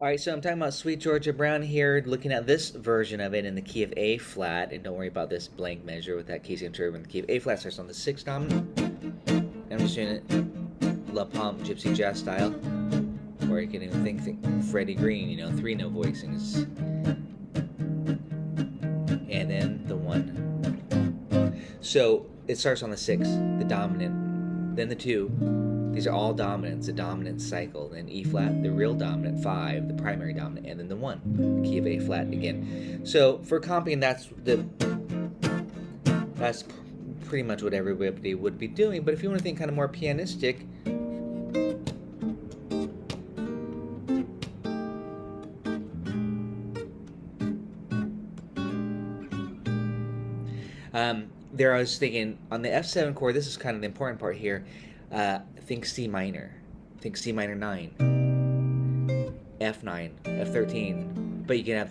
All right, so I'm talking about Sweet Georgia Brown here, looking at this version of it in the key of A flat, and don't worry about this blank measure with that key signature. When the key of A flat starts on the sixth dominant, and I'm just doing it La Pompe Gypsy Jazz style, or you can even think Freddie Green, three note voicings, and then the one. So it starts on the sixth, the dominant, then the two. These are all dominants, the dominant cycle. Then E flat, the real dominant, five, the primary dominant, and then the one, the key of A flat again. So for comping, that's pretty much what everybody would be doing. But if you want to think kind of more pianistic, there I was thinking on the F7 chord. This is kind of the important part here. Think C minor, think C minor 9, F9, F13, but you can have.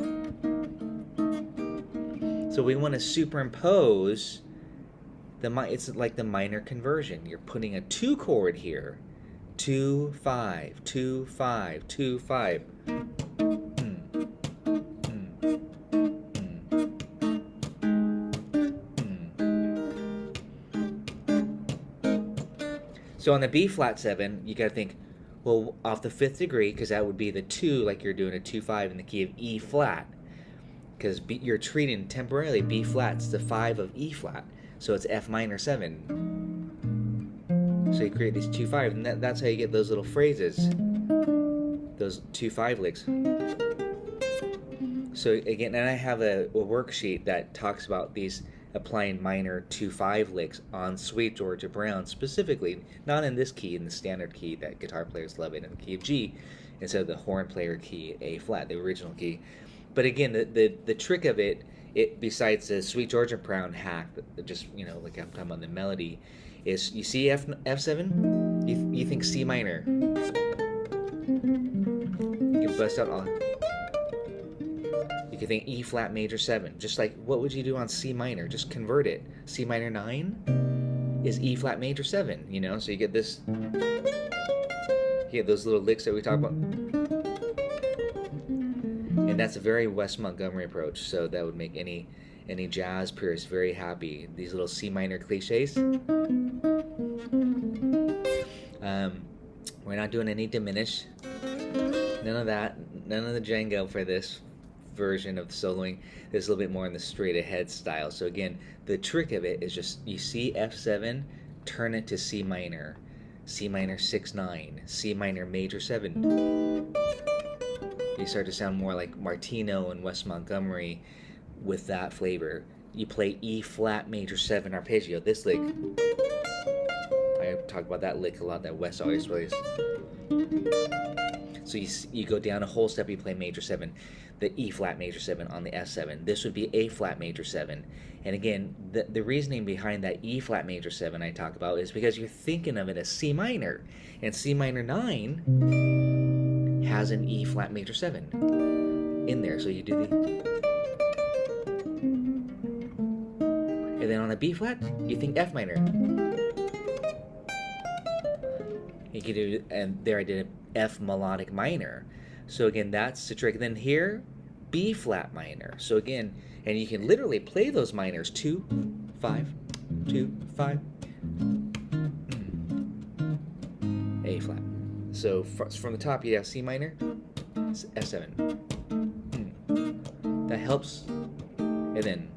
So we want to superimpose it's like the minor conversion. You're putting a 2 chord here, 2 5 2 5 2 5. So on the B flat 7, you got to think, well, off the 5th degree, because that would be the 2, like you're doing a 2 5 in the key of E flat, because you're treating temporarily B flat's the 5 of E flat, so it's F minor 7. So you create these 2 5, and that's how you get those little phrases, those 2 5 licks. So again, and I have a worksheet that talks about these applying minor 2-5 licks on Sweet Georgia Brown specifically, not in this key, in the standard key that guitar players love it, in the key of G, instead of the horn player key A flat, the original key. But again, the trick of it, besides the Sweet Georgia Brown hack, just like I'm talking about the melody, is you see F7, you think C minor, you can bust out all. You could think E flat major 7. Just like, what would you do on C minor? Just convert it. C minor 9 is E flat major 7, So you get this. You get those little licks that we talk about. And that's a very Wes Montgomery approach. So that would make any jazz purist very happy. These little C minor cliches. We're not doing any diminish. None of that. None of the Django for this version of soloing. This is a little bit more in the straight ahead style. So again, the trick of it is just you see F7, turn it to C minor 6-9, C minor major 7. You start to sound more like Martino and Wes Montgomery with that flavor. You play E flat major 7 arpeggio. This lick, I talk about that lick a lot, that Wes always plays. So you go down a whole step, you play major 7, the E flat major 7 on the F7. This would be A flat major 7. And again, the reasoning behind that E flat major 7 I talk about is because you're thinking of it as C minor. And C minor 9 has an E flat major 7 in there. So you do the. And then on the B flat, you think F minor. You could do, and there I did an F melodic minor. So again, that's the trick. Then here, B flat minor. So again, and you can literally play those minors 2 5 2 5 A flat. So from the top you have C minor, F7. That helps. And then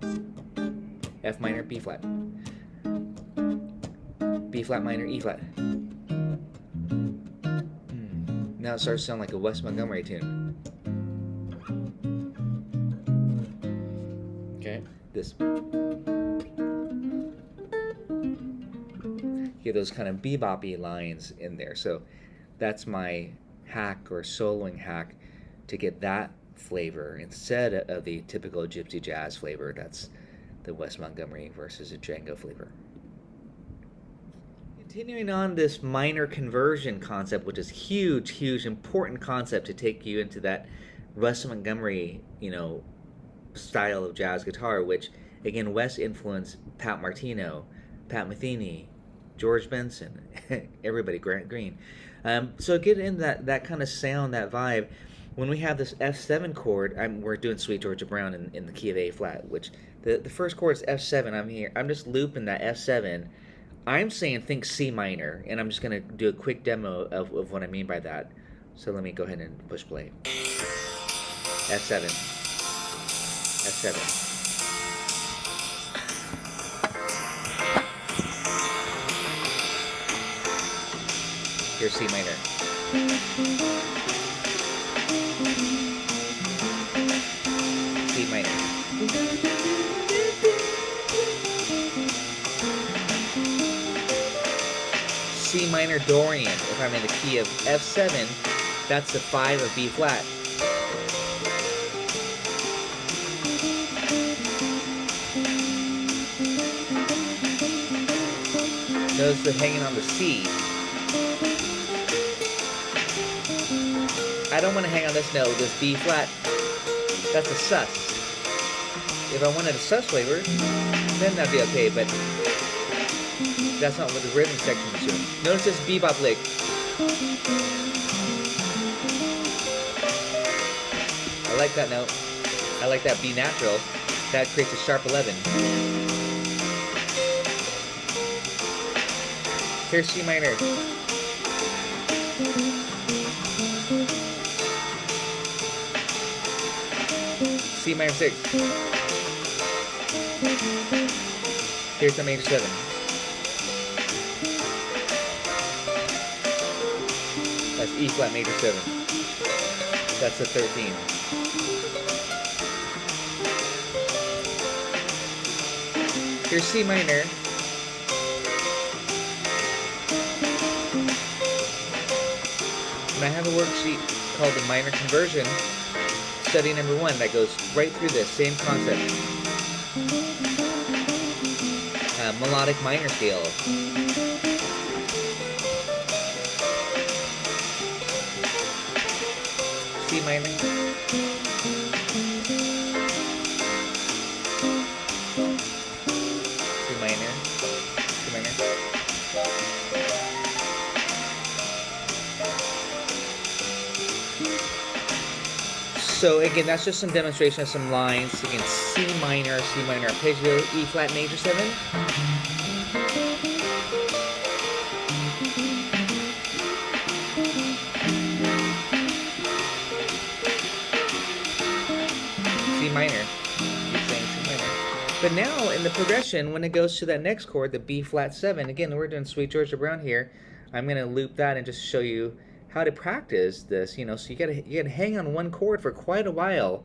F minor, B flat, B flat minor, E flat. Now it starts to sound like a Wes Montgomery tune. Okay, this. Get those kind of beboppy lines in there. So that's my hack or soloing hack to get that flavor instead of the typical gypsy jazz flavor. That's the Wes Montgomery versus a Django flavor. Continuing on this minor conversion concept, which is huge, important concept to take you into that Wes Montgomery, style of jazz guitar, which again Wes influenced Pat Martino, Pat Metheny, George Benson, everybody, Grant Green. So get in that kind of sound, that vibe. when we have this F7 chord, we're doing Sweet Georgia Brown in the key of A flat, which the first chord is F7. I'm just looping that F7. I'm saying think C minor, and I'm just going to do a quick demo of what I mean by that. So let me go ahead and push play. F7. F7. Here's C minor. C minor. C minor Dorian. If I'm in the key of F7, that's the 5 of B flat. Notice the hanging on the C. I don't want to hang on this note, this B flat. That's a sus. If I wanted a sus flavor, then that'd be okay, but that's not what the rhythm section is doing. Notice this bebop lick. I like that note. I like that B natural. That creates a sharp 11. Here's C minor. C minor 6. Here's the major 7. That's E flat major 7. That's the 13. Here's C minor. And I have a worksheet called the minor conversion, study number 1, that goes right through this same concept. Melodic minor scale. C minor. C minor. C minor. So again, that's just some demonstration of some lines. Again, C minor, arpeggio, E flat major 7. C minor. Keep saying C minor. But now in the progression, when it goes to that next chord, the B flat 7, again, we're doing Sweet Georgia Brown here. I'm going to loop that and just show you how to practice this, you know. So you gotta hang on one chord for quite a while,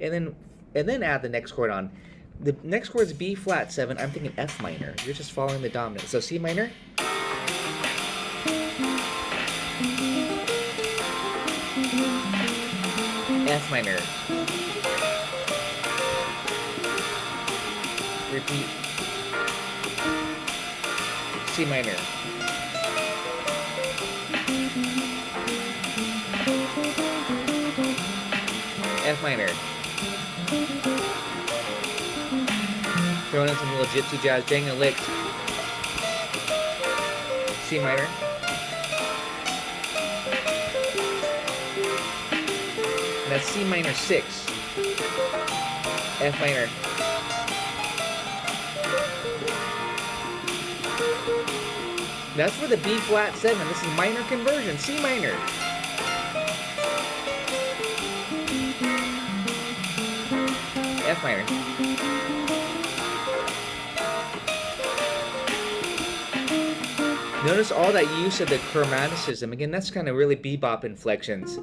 and then add the next chord on. The next chord is B flat 7. I'm thinking F minor. You're just following the dominant. So C minor. F minor. Repeat. C minor. F minor. Throwing in some little gypsy jazz jangle licks. C minor. And that's C minor 6. F minor. That's for the B flat 7. This is minor conversion. C minor. F minor. Notice all that use of the chromaticism. Again, that's kind of really bebop inflections.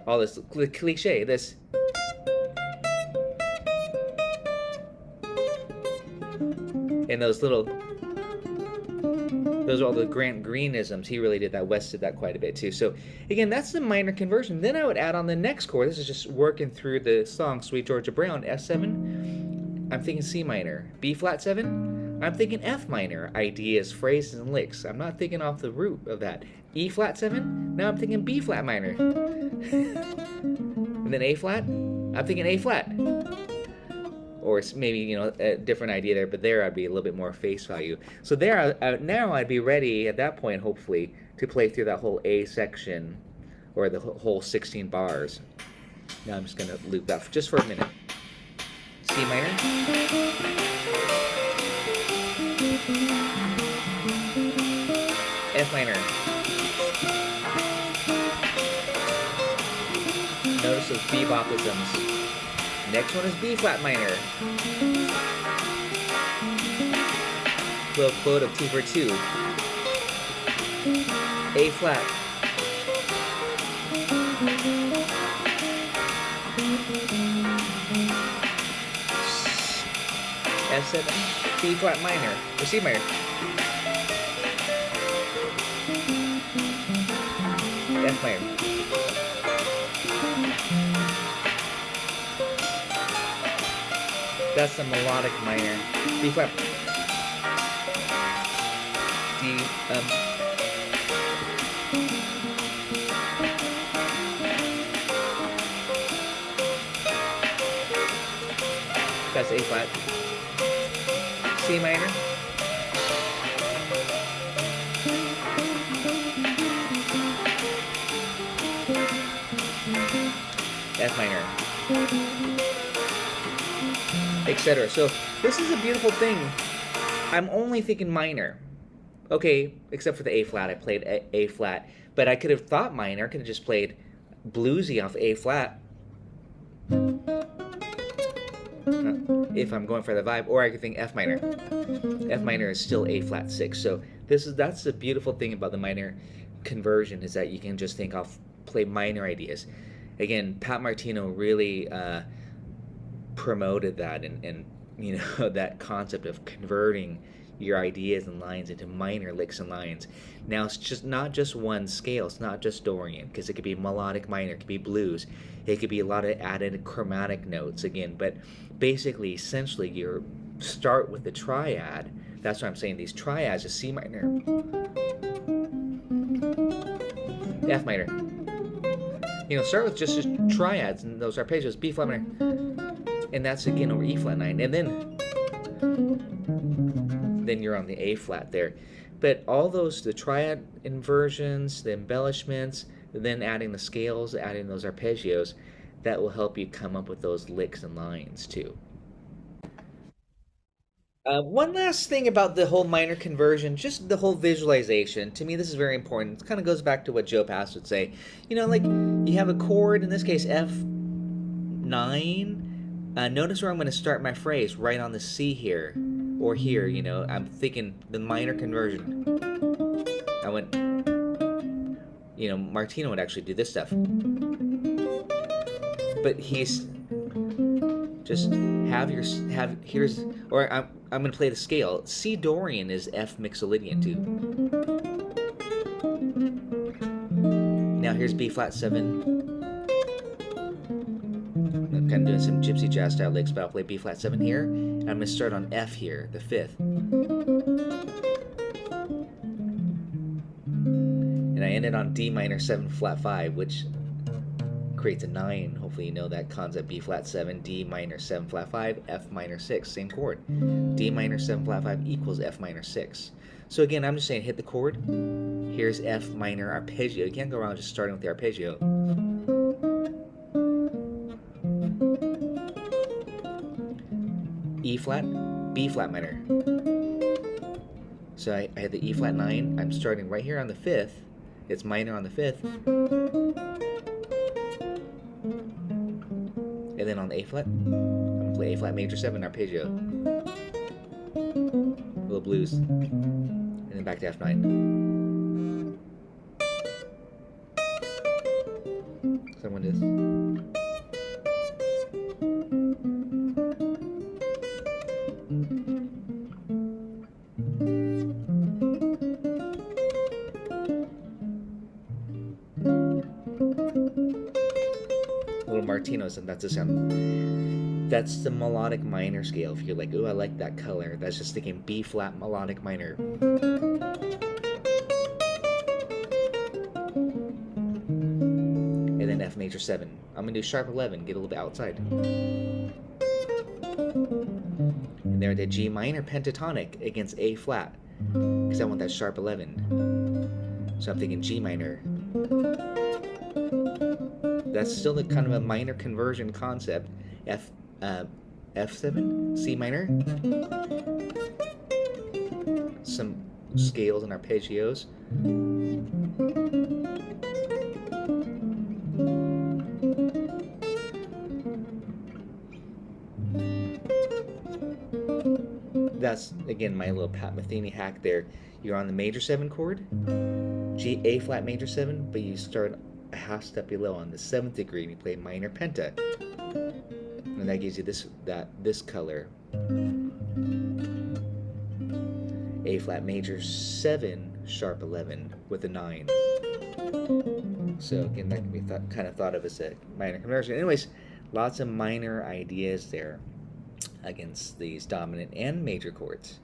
All this cliche, this. And those are all the Grant Greenisms. He really did that. West did that quite a bit too. So again, that's the minor conversion. Then I would add on the next chord. This is just working through the song Sweet Georgia Brown. F7. I'm thinking C minor. B flat 7. I'm thinking F minor. Ideas, phrases, and licks. I'm not thinking off the root of that. E flat 7. Now I'm thinking B flat minor. And then A flat. I'm thinking A flat. Or it's maybe, you know, a different idea there, but there I'd be a little bit more face value. So there, now I'd be ready at that point, hopefully, to play through that whole A section or the whole 16 bars. Now I'm just going to loop that just for a minute. C minor. F minor. Notice those bebopisms. Next one is B flat minor. Little quote of 2 for 2. A flat. F7, B flat minor, or C minor. F minor. That's the melodic minor. B flat. D, that's A flat. C minor. F minor. Etc. So this is a beautiful thing. I'm only thinking minor. Okay, except for the A flat. I played A flat. But I could have thought minor. I could have just played bluesy off A flat. If I'm going for the vibe, or I could think F minor. F minor is still A flat 6. So that's the beautiful thing about the minor conversion, is that you can just think I'll play minor ideas. Again, Pat Martino really promoted that, and you know, that concept of converting your ideas and lines into minor licks and lines. Now it's just not just one scale. It's not just Dorian, because it could be melodic minor, it could be blues, it could be a lot of added chromatic notes again. But basically, essentially, you start with the triad. That's what I'm saying. These triads is C minor, F minor. You know, start with just triads and those arpeggios, B flat minor, and that's again over E flat 9, and then you're on the A flat there. But all those, the triad inversions, the embellishments, then adding the scales, adding those arpeggios, that will help you come up with those licks and lines too. One last thing about the whole minor conversion, just the whole visualization. To me, this is very important. It kind of goes back to what Joe Pass would say. You know, like you have a chord, in this case F9. Notice where I'm going to start my phrase, right on the C here, or here. You know, I'm thinking the minor conversion. I went, you know, Martino would actually do this stuff. But he's just here's, or I'm going to play the scale. C Dorian is F Mixolydian too. Now here's B flat 7. I'm kind of doing some gypsy jazz style licks, but I'll play B flat 7 here. And I'm going to start on F here, the 5th. And I ended on D minor 7 flat 5, which creates a 9. Hopefully you know that concept. B flat 7, D minor 7 flat 5, F minor 6, same chord. D minor 7 flat 5 equals F minor 6. So again, I'm just saying hit the chord. Here's F minor arpeggio. You can't go around just starting with the arpeggio. E flat, B flat minor. So I had the E flat 9. I'm starting right here on the 5th. It's minor on the 5th. And then on the A flat, I'm going to play A flat major 7 arpeggio. A little blues. And then back to F9. So I'm going to do this. Martino's, and that's a sound. That's the melodic minor scale. If you're like, oh, I like that color, that's just thinking B flat melodic minor. And then F major 7. I'm gonna do sharp 11, get a little bit outside. And there I did G minor pentatonic against A flat, because I want that sharp 11. So I'm thinking G minor. that's still the kind of a minor conversion concept. F7, C minor, some scales and arpeggios. That's again my little Pat Metheny hack there. You're on the major 7 chord, A flat major 7, but you start a half step below on the 7th degree and you play minor penta, and that gives you this color. A flat major 7 sharp 11 with a 9. So again, that can be kind of thought of as a minor conversion. Anyways, lots of minor ideas there against these dominant and major chords.